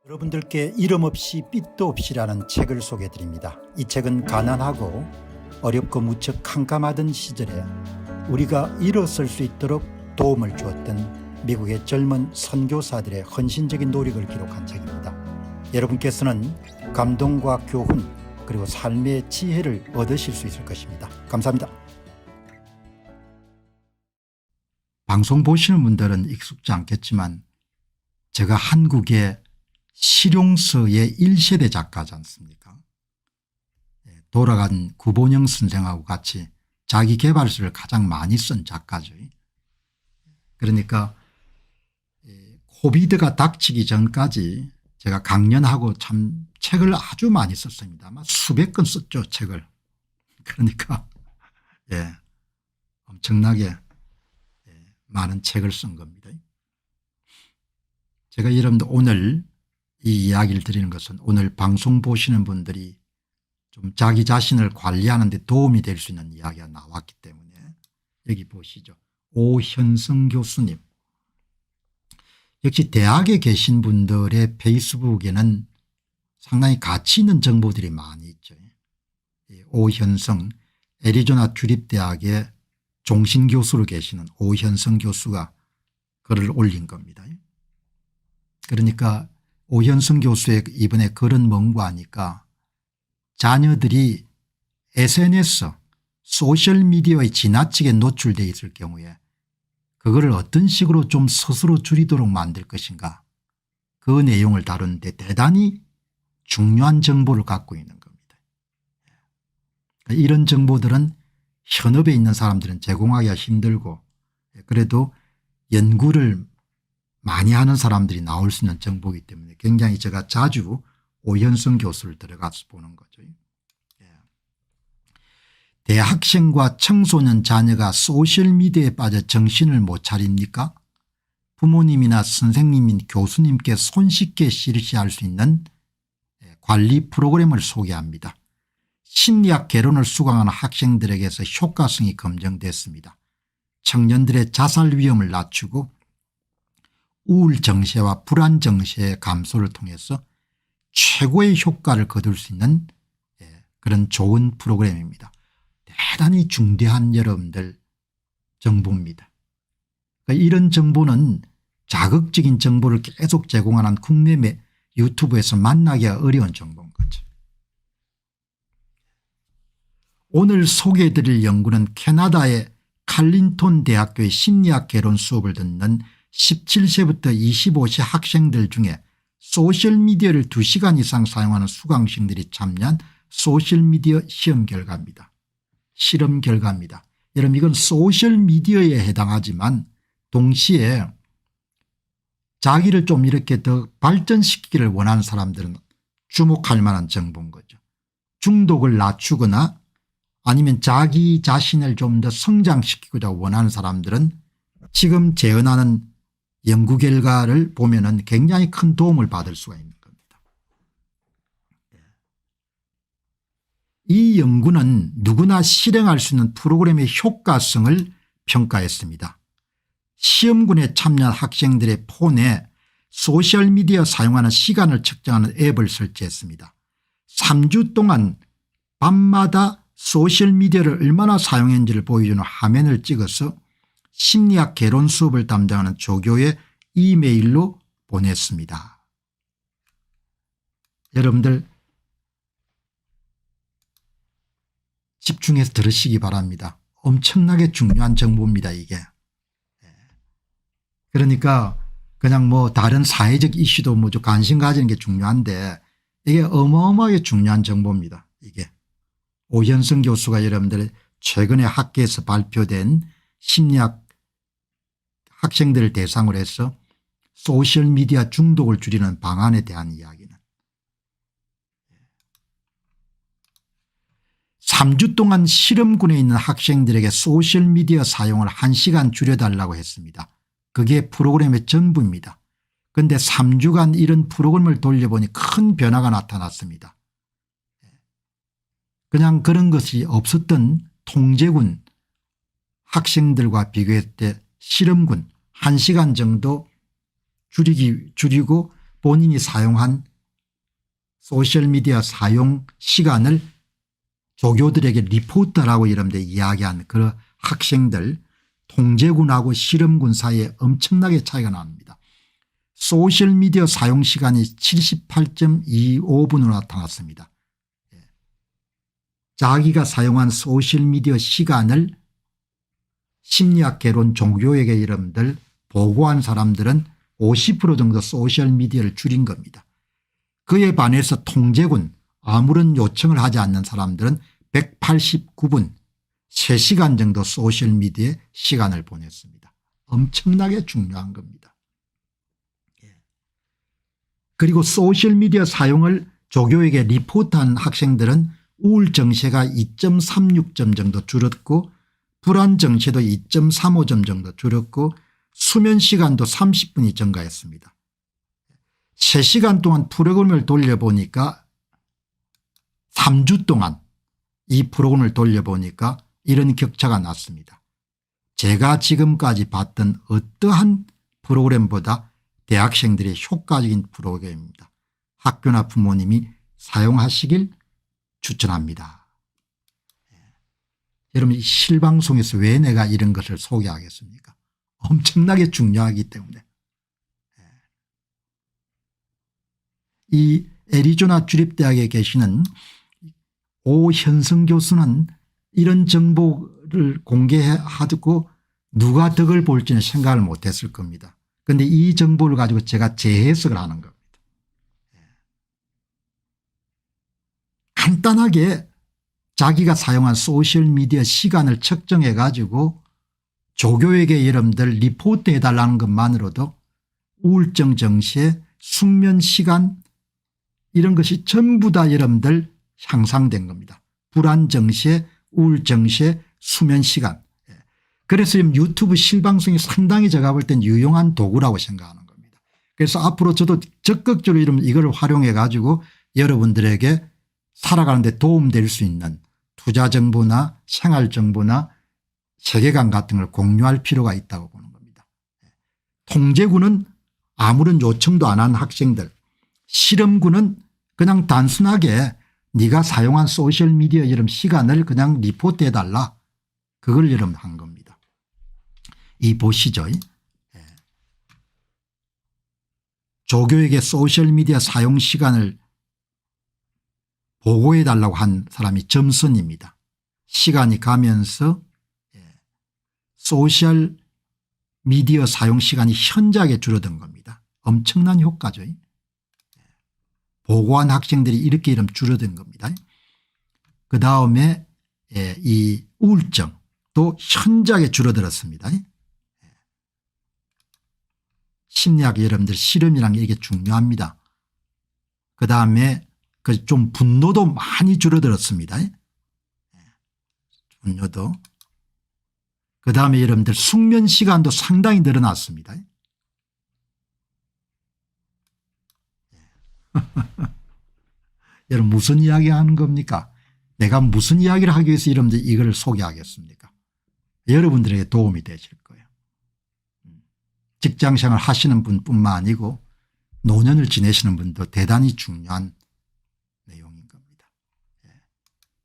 여러분들께 이름 없이 빛도 없이라는 책을 소개해 드립니다. 이 책은 가난하고 어렵고 무척 캄캄하던 시절에 우리가 일어설 수 있도록 도움을 주었던 미국의 젊은 선교사들의 헌신적인 노력을 기록한 책입니다. 여러분께서는 감동과 교훈 그리고 삶의 지혜를 얻으실 수 있을 것입니다. 감사합니다. 방송 보시는 분들은 익숙지 않겠지만 제가 한국의 실용서의 1세대 작가지 않습니까? 돌아간 구본영 선생하고 같이 자기계발서를 가장 많이 쓴 작가죠. 그러니까 코비드가 닥치기 전까지 제가 강연하고 참 책을 아주 많이 썼습니다. 아마 수백 권 썼죠, 책을. 그러니까 엄청나게 많은 책을 쓴 겁니다. 제가 여러분들 오늘 이 이야기를 드리는 것은 오늘 방송 보시는 분들이 좀 자기 자신을 관리하는 데 도움이 될 수 있는 이야기가 나왔기 때문에 여기 보시죠. 오현성 교수님. 역시 대학에 계신 분들의 페이스북에는 상당히 가치 있는 정보들이 많이 있죠. 오현성 애리조나 주립대학의 종신교수로 계시는 오현성 교수가 글을 올린 겁니다. 그러니까 오현성 교수의 이번에 글은 뭔가 하니까 자녀들이 SNS 소셜미디어에 지나치게 노출되어 있을 경우에 그거를 어떤 식으로 좀 스스로 줄이도록 만들 것인가, 그 내용을 다루는데 대단히 중요한 정보를 갖고 있는 겁니다. 이런 정보들은 현업에 있는 사람들은 제공하기가 힘들고 그래도 연구를 많이 하는 사람들이 나올 수 있는 정보이기 때문에 굉장히 제가 자주 오현성 교수를 들어가서 보는 거죠. 대학생과 청소년 자녀가 소셜미디어에 빠져 정신을 못 차립니까? 부모님이나 선생님인 교수님께 손쉽게 실시할 수 있는 관리 프로그램을 소개합니다. 심리학 개론을 수강하는 학생들에게서 효과성이 검증됐습니다. 청년들의 자살 위험을 낮추고 우울 정세와 불안 정세의 감소를 통해서 최고의 효과를 거둘 수 있는 그런 좋은 프로그램입니다. 대단히 중대한 여러분들 정보입니다. 그러니까 이런 정보는 자극적인 정보를 계속 제공하는 국내 유튜브에서 만나기가 어려운 정보인 거죠. 오늘 소개해 드릴 연구는 캐나다의 칼린톤 대학교의 심리학 개론 수업을 듣는 17세부터 25세 학생들 중에 소셜미디어를 2시간 이상 사용하는 수강생들이 참여한 소셜미디어 시험 결과입니다. 실험 결과입니다. 여러분 이건 소셜미디어에 해당하지만 동시에 자기를 좀 이렇게 더 발전시키기를 원하는 사람들은 주목할 만한 정보인 거죠. 중독을 낮추거나 아니면 자기 자신을 좀 더 성장시키고자 원하는 사람들은 지금 재현하는 연구 결과를 보면은 굉장히 큰 도움을 받을 수가 있는 겁니다. 이 연구는 누구나 실행할 수 있는 프로그램의 효과성을 평가했습니다. 시험군에 참여한 학생들의 폰에 소셜미디어 사용하는 시간을 측정하는 앱을 설치했습니다. 3주 동안 밤마다 소셜미디어를 얼마나 사용했는지를 보여주는 화면을 찍어서 심리학 개론 수업을 담당하는 조교의 이메일로 보냈습니다. 여러분들 집중해서 들으시기 바랍니다. 엄청나게 중요한 정보입니다 이게. 그러니까 그냥 뭐 다른 사회적 이슈도 뭐 좀 관심 가지는 게 중요한데 이게 어마어마하게 중요한 정보입니다. 이게 오현성 교수가 여러분들 최근에 학계에서 발표된 심리학 학생들을 대상으로 해서 소셜미디어 중독을 줄이는 방안에 대한 이야기는 3주 동안 실험군에 있는 학생들에게 소셜미디어 사용을 1시간 줄여달라고 했습니다. 그게 프로그램의 전부입니다. 그런데 3주간 이런 프로그램을 돌려보니 큰 변화가 나타났습니다. 그냥 그런 것이 없었던 통제군 학생들과 비교했을 때 실험군 1시간 정도 줄이고 본인이 사용한 소셜미디어 사용 시간을 조교들에게 리포터라고 이름대 이야기한 그 학생들 통제군하고 실험군 사이에 엄청나게 차이가 납니다. 소셜미디어 사용 시간이 78.25분으로 나타났습니다. 자기가 사용한 소셜미디어 시간을 심리학 개론 종교에게 이름들 보고한 사람들은 50% 정도 소셜미디어를 줄인 겁니다. 그에 반해서 통제군 아무런 요청을 하지 않는 사람들은 189분 3시간 정도 소셜미디어에 시간을 보냈습니다. 엄청나게 중요한 겁니다. 그리고 소셜미디어 사용을 조교에게 리포트한 학생들은 우울정세가 2.36점 정도 줄었고 불안정세도 2.35점 정도 줄었고 수면시간도 30분이 증가했습니다. 3시간 동안 프로그램을 돌려보니까 3주 동안 이 프로그램을 돌려보니까 이런 격차가 났습니다. 제가 지금까지 봤던 어떠한 프로그램보다 대학생들의 효과적인 프로그램입니다. 학교나 부모님이 사용하시길 추천합니다. 여러분 이 실방송에서 왜 내가 이런 것을 소개하겠습니까? 엄청나게 중요하기 때문에. 이 애리조나 주립대학에 계시는 오현성 교수는 이런 정보를 공개하고 누가 덕을 볼지는 생각을 못했을 겁니다. 그런데 이 정보를 가지고 제가 재해석을 하는 겁니다. 간단하게 자기가 사용한 소셜미디어 시간을 측정해 가지고 조교에게 여러분들 리포트 해달라는 것만으로도 우울증 증세, 숙면 시간 이런 것이 전부 다 여러분들 향상된 겁니다. 불안 증세, 우울 증세, 수면 시간. 그래서 지금 유튜브 실방송이 상당히 제가 볼 땐 유용한 도구라고 생각하는 겁니다. 그래서 앞으로 저도 적극적으로 이걸 활용해 가지고 여러분들에게 살아가는 데 도움될 수 있는 투자 정보나 생활 정보나 세계관 같은 걸 공유할 필요가 있다고 보는 겁니다. 통제군은 아무런 요청도 안 한 학생들, 실험군은 그냥 단순하게 네가 사용한 소셜미디어 이런 시간을 그냥 리포트해 달라. 그걸 여러분 한 겁니다. 이 보시죠. 조교에게 소셜미디어 사용 시간을 보고해 달라고 한 사람이 점선입니다. 시간이 가면서 소셜미디어 사용 시간이 현저하게 줄어든 겁니다. 엄청난 효과죠. 보고한 학생들이 이렇게 이름 줄어든 겁니다. 그다음에 이 우울증도 현저하게 줄어들었습니다. 심리학 여러분들 실험이란 게 이게 중요합니다. 그다음에 그 좀 분노도 많이 줄어들었습니다. 분노도. 그다음에 여러분들 숙면 시간도 상당히 늘어났습니다. 여러분 무슨 이야기 하는 겁니까? 내가 무슨 이야기를 하기 위해서 여러분들 이걸 소개하겠습니까? 여러분들에게 도움이 되실 거예요. 직장생활 하시는 분뿐만 아니고 노년을 지내시는 분도 대단히 중요한 내용인 겁니다.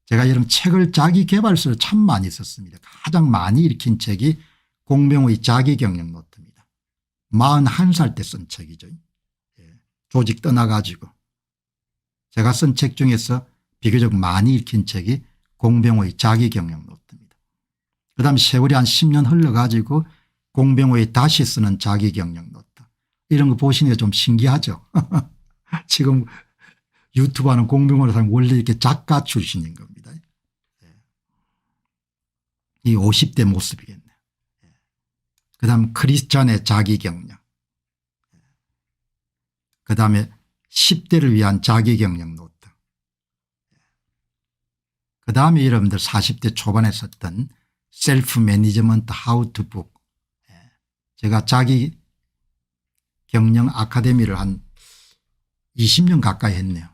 제가 여러분 책을 자기계발서를 참 많이 썼습니다. 가장 많이 읽힌 책이 공병호의 자기경력 노트입니다. 41살 때 쓴 책이죠. 조직 떠나가지고 제가 쓴 책 중에서 비교적 많이 읽힌 책이 공병호의 자기경력 노트입니다. 그다음에 세월이 한 10년 흘러가지고 공병호의 다시 쓰는 자기경력 노트 이런 거 보시니까 좀 신기하죠. 지금 유튜브 하는 공병호라는 사람이 원래 이렇게 작가 출신인 겁니다. 이 50대 모습이겠네요. 그다음 크리스찬의 자기경력, 그다음에 10대를 위한 자기경력 노트, 그다음에 여러분들 40대 초반에 썼던 셀프 매니지먼트 하우 투 북. 제가 자기경력 아카데미를 한 20년 가까이 했네요.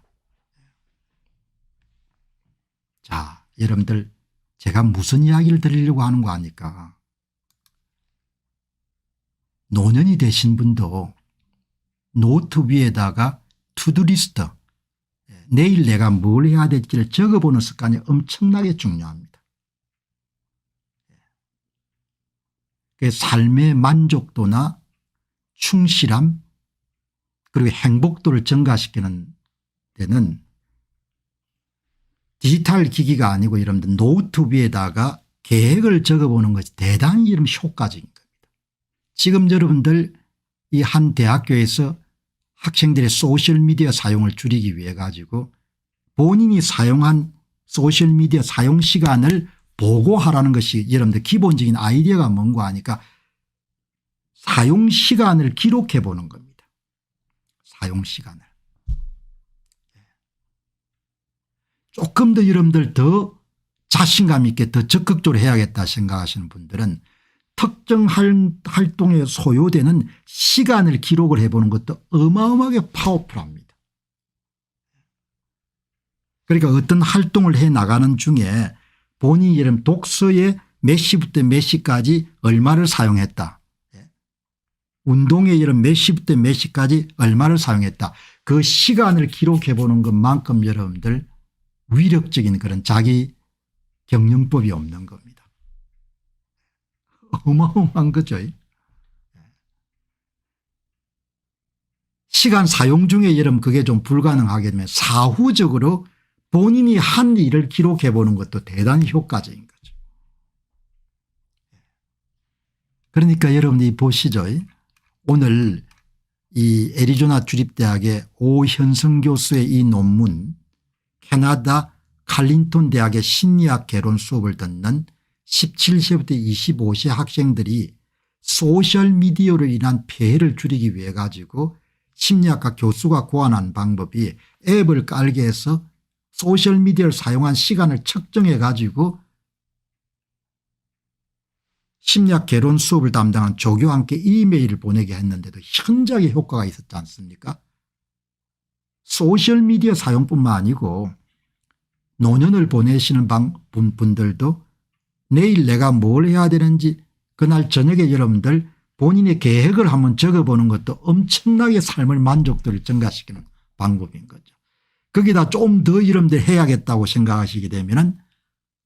자, 여러분들 제가 무슨 이야기를 드리려고 하는 거 아니까. 노년이 되신 분도 노트 위에다가 투두리스트, 내일 내가 뭘 해야 될지를 적어보는 습관이 엄청나게 중요합니다. 삶의 만족도나 충실함 그리고 행복도를 증가시키는 데는 디지털 기기가 아니고 여러분들 노트 위에다가 계획을 적어보는 것이 대단히 이런 효과적인 겁니다. 지금 여러분들 이 한 대학교에서 학생들의 소셜미디어 사용을 줄이기 위해 가지고 본인이 사용한 소셜미디어 사용 시간을 보고하라는 것이 여러분들 기본적인 아이디어가 뭔가 하니까 사용 시간을 기록해 보는 겁니다. 사용 시간을. 조금 더 여러분들 더 자신감 있게 더 적극적으로 해야겠다 생각하시는 분들은 특정 활동에 소요되는 시간을 기록을 해보는 것도 어마어마하게 파워풀합니다. 그러니까 어떤 활동을 해 나가는 중에 본인이 이런 독서에 몇 시부터 몇 시까지 얼마를 사용했다. 운동에 이런 몇 시부터 몇 시까지 얼마를 사용했다. 그 시간을 기록해 보는 것만큼 여러분들 위력적인 그런 자기 경영법이 없는 겁니다. 어마어마한 거죠. 시간 사용 중에 여러분 그게 좀 불가능하게 되면 사후적으로 본인이 한 일을 기록해 보는 것도 대단히 효과적인 거죠. 그러니까 여러분이 보시죠. 오늘 이 애리조나 주립대학의 오현성 교수의 이 논문, 캐나다 칼린턴 대학의 심리학 개론 수업을 듣는 17세부터 25세 학생들이 소셜미디어로 인한 폐해를 줄이기 위해 가지고 심리학과 교수가 고안한 방법이 앱을 깔게 해서 소셜미디어를 사용한 시간을 측정해 가지고 심리학 개론 수업을 담당한 조교함께 이메일을 보내게 했는데도 현저하게 효과가 있었지 않습니까? 소셜미디어 사용뿐만 아니고 노년을 보내시는 분들도 내일 내가 뭘 해야 되는지 그날 저녁에 여러분들 본인의 계획을 한번 적어보는 것도 엄청나게 삶의 만족도를 증가시키는 방법인 거죠. 거기다 좀 더 여러분들 해야겠다고 생각하시게 되면은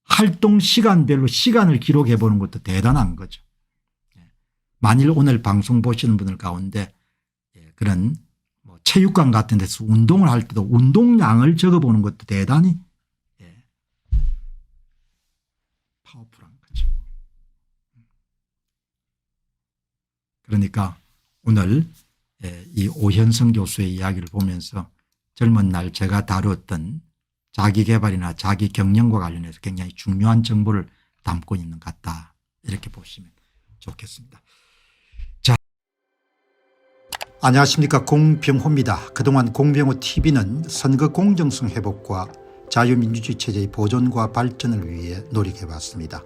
활동 시간별로 시간을 기록해 보는 것도 대단한 거죠. 만일 오늘 방송 보시는 분들 가운데 그런 체육관 같은 데서 운동을 할 때도 운동량을 적어보는 것도 대단히 파워풀한 거죠. 그러니까 오늘 이 오현성 교수의 이야기를 보면서 젊은 날 제가 다루었던 자기개발이나 자기경영과 관련해서 굉장히 중요한 정보를 담고 있는 것 같다, 이렇게 보시면 좋겠습니다. 자, 안녕하십니까, 공병호입니다. 그동안 공병호 TV는 선거 공정성 회복과 자유민주주의 체제의 보존과 발전을 위해 노력해왔습니다.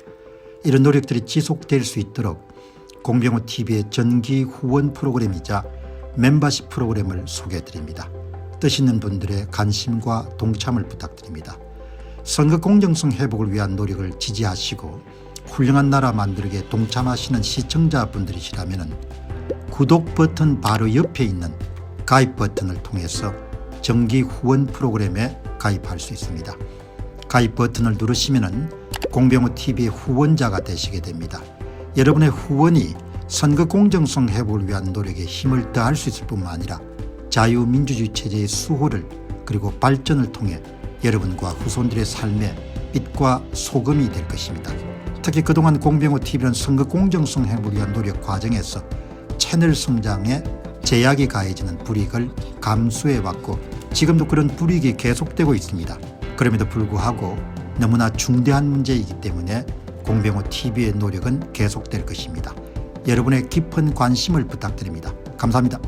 이런 노력들이 지속될 수 있도록 공병호 TV의 정기 후원 프로그램이자 멤버십 프로그램을 소개해드립니다. 뜻 있는 분들의 관심과 동참을 부탁드립니다. 선거 공정성 회복을 위한 노력을 지지하시고 훌륭한 나라 만들기에 동참하시는 시청자분들이시라면 구독 버튼 바로 옆에 있는 가입 버튼을 통해서 정기 후원 프로그램에 가입할 수 있습니다. 가입 버튼을 누르시면 공병호 TV의 후원자가 되시게 됩니다. 여러분의 후원이 선거 공정성 회복을 위한 노력에 힘을 더할 수 있을 뿐만 아니라 자유민주주의 체제의 수호를 그리고 발전을 통해 여러분과 후손들의 삶에 빛과 소금이 될 것입니다. 특히 그동안 공병호 TV는 선거 공정성 회복을 위한 노력 과정에서 채널 성장에 제약이 가해지는 불이익을 감수해왔고 지금도 그런 불이익이 계속되고 있습니다. 그럼에도 불구하고 너무나 중대한 문제이기 때문에 공병호 TV의 노력은 계속될 것입니다. 여러분의 깊은 관심을 부탁드립니다. 감사합니다.